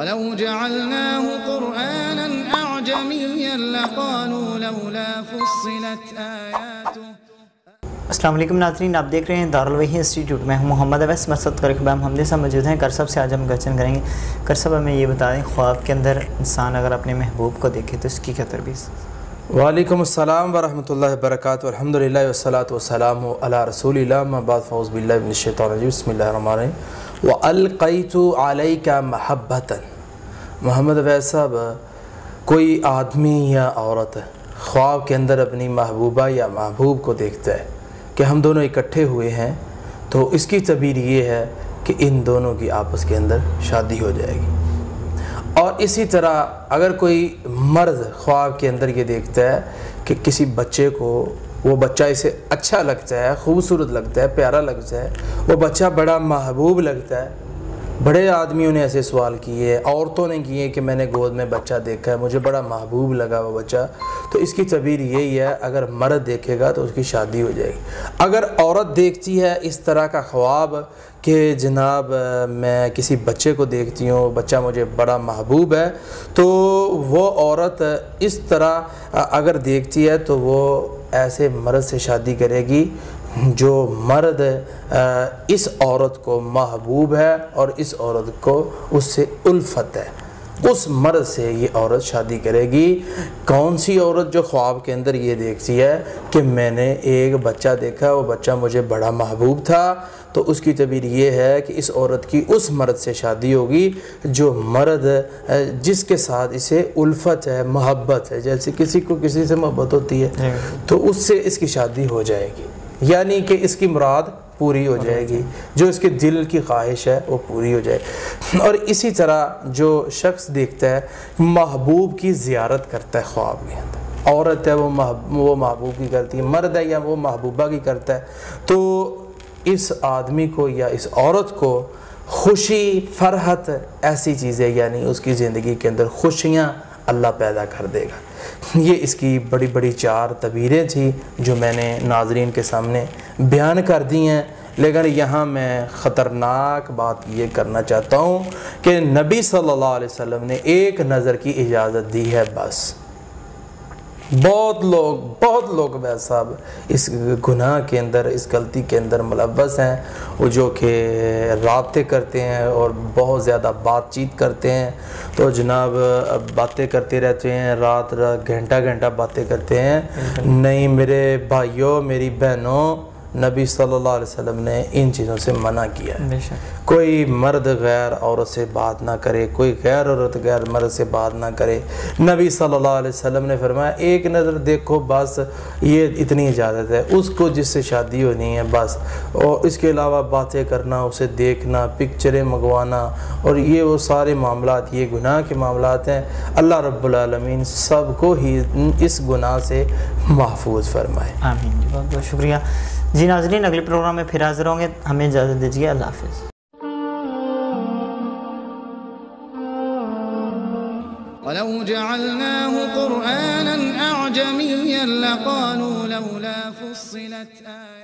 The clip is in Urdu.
وَلَوْ جَعَلْنَاهُ قُرْآنًا أَعْجَمِيًّا لَقَالُوا لَوْلَا فُصِّلَتْ آيَاتُهُ۔ السلام علیکم ناظرین، آپ دیکھ رہے ہیں دارل وحی انسٹیٹیوٹ میں ہوں محمد اویس مرصد قاری خباب محمدی سے موجود ہیں۔ کرسب سے آج ہم گفتگو کریں گے۔ کرسب ہمیں یہ بتا دیں، خواب کے اندر انسان اگر اپنے محبوب کو دیکھے تو اس کی کیا تربیت؟ وعلیکم السلام ورحمۃ اللہ وبرکاتہ، الحمدللہ والصلاۃ والسلام علی رسول اللہ، اما بعد فاعوذ باللہ من الشیطان الرجیم، بسم اللہ الرحمن الرحیم۔ وَأَلْقَيْتُ عَلَيْكَ مَحَبَّةً۔ محمد اویس صاحب، کوئی آدمی یا عورت خواب کے اندر اپنی محبوبہ یا محبوب کو دیکھتا ہے کہ ہم دونوں اکٹھے ہوئے ہیں، تو اس کی تعبیر یہ ہے کہ ان دونوں کی آپس کے اندر شادی ہو جائے گی۔ اور اسی طرح اگر کوئی مرد خواب کے اندر یہ دیکھتا ہے کہ کسی بچے کو، وہ بچہ اسے اچھا لگتا ہے، خوبصورت لگتا ہے، پیارا لگتا ہے، وہ بچہ بڑا محبوب لگتا ہے۔ بڑے آدمیوں نے ایسے سوال کیے، عورتوں نے کیے کہ میں نے گود میں بچہ دیکھا ہے، مجھے بڑا محبوب لگا وہ بچہ، تو اس کی تعبیر یہی ہے، اگر مرد دیکھے گا تو اس کی شادی ہو جائے گی۔ اگر عورت دیکھتی ہے اس طرح کا خواب کہ جناب میں کسی بچے کو دیکھتی ہوں، بچہ مجھے بڑا محبوب ہے، تو وہ عورت اس طرح اگر دیکھتی ہے تو وہ ایسے مرد سے شادی کرے گی جو مرد اس عورت کو محبوب ہے اور اس عورت کو اس سے الفت ہے، اس مرد سے یہ عورت شادی کرے گی۔ کون سی عورت جو خواب کے اندر یہ دیکھتی ہے کہ میں نے ایک بچہ دیکھا، وہ بچہ مجھے بڑا محبوب تھا، تو اس کی تعبیر یہ ہے کہ اس عورت کی اس مرد سے شادی ہوگی جو مرد جس کے ساتھ اسے الفت ہے، محبت ہے، جیسے کسی کو کسی سے محبت ہوتی ہے تو اس سے اس کی شادی ہو جائے گی، یعنی کہ اس کی مراد پوری ہو جائے گی، جو اس کے دل کی خواہش ہے وہ پوری ہو جائے گی۔ اور اسی طرح جو شخص دیکھتا ہے، محبوب کی زیارت کرتا ہے خواب کے اندر، عورت ہے وہ محبوب کی کرتی ہے، مرد ہے یا وہ محبوبہ کی کرتا ہے، تو اس آدمی کو یا اس عورت کو خوشی، فرحت، ایسی چیزیں، یعنی اس کی زندگی کے اندر خوشیاں اللہ پیدا کر دے گا۔ یہ اس کی بڑی بڑی 4 تعبیریں تھیں جو میں نے ناظرین کے سامنے بیان کر دی ہیں، لیکن یہاں میں خطرناک بات یہ کرنا چاہتا ہوں کہ نبی صلی اللہ علیہ وسلم نے ایک نظر کی اجازت دی ہے بس۔ بہت لوگ بھائی صاحب اس گناہ کے اندر، اس غلطی کے اندر ملوث ہیں، وہ جو کہ رابطے کرتے ہیں اور بہت زیادہ بات چیت کرتے ہیں، تو جناب باتیں کرتے رہتے ہیں، رات گھنٹہ باتیں کرتے ہیں۔ نہیں میرے بھائیوں، میری بہنوں، نبی صلی اللہ علیہ وسلم نے ان چیزوں سے منع کیا ہے۔ کوئی مرد غیر عورت سے بات نہ کرے، کوئی غیر عورت غیر مرد سے بات نہ کرے۔ نبی صلی اللہ علیہ وسلم نے فرمایا ایک نظر دیکھو بس، یہ اتنی اجازت ہے اس کو جس سے شادی ہونی ہے بس، اور اس کے علاوہ باتیں کرنا، اسے دیکھنا، پکچریں منگوانا اور یہ وہ سارے معاملات، یہ گناہ کے معاملات ہیں۔ اللہ رب العالمین سب کو ہی اس گناہ سے محفوظ فرمائے، آمین۔ بہت بہت شکریہ جی ناظرین، اگلے پروگرام میں پھر حاضر ہوں گے، ہمیں اجازت دیجیے، اللہ حافظ۔ وَلَوْ جَعَلْنَاهُ قُرْآنًا أَعْجَمِيًّا لَقَالُوا لَوْلَا فُصِّلَتْ آيَاتُهُ۔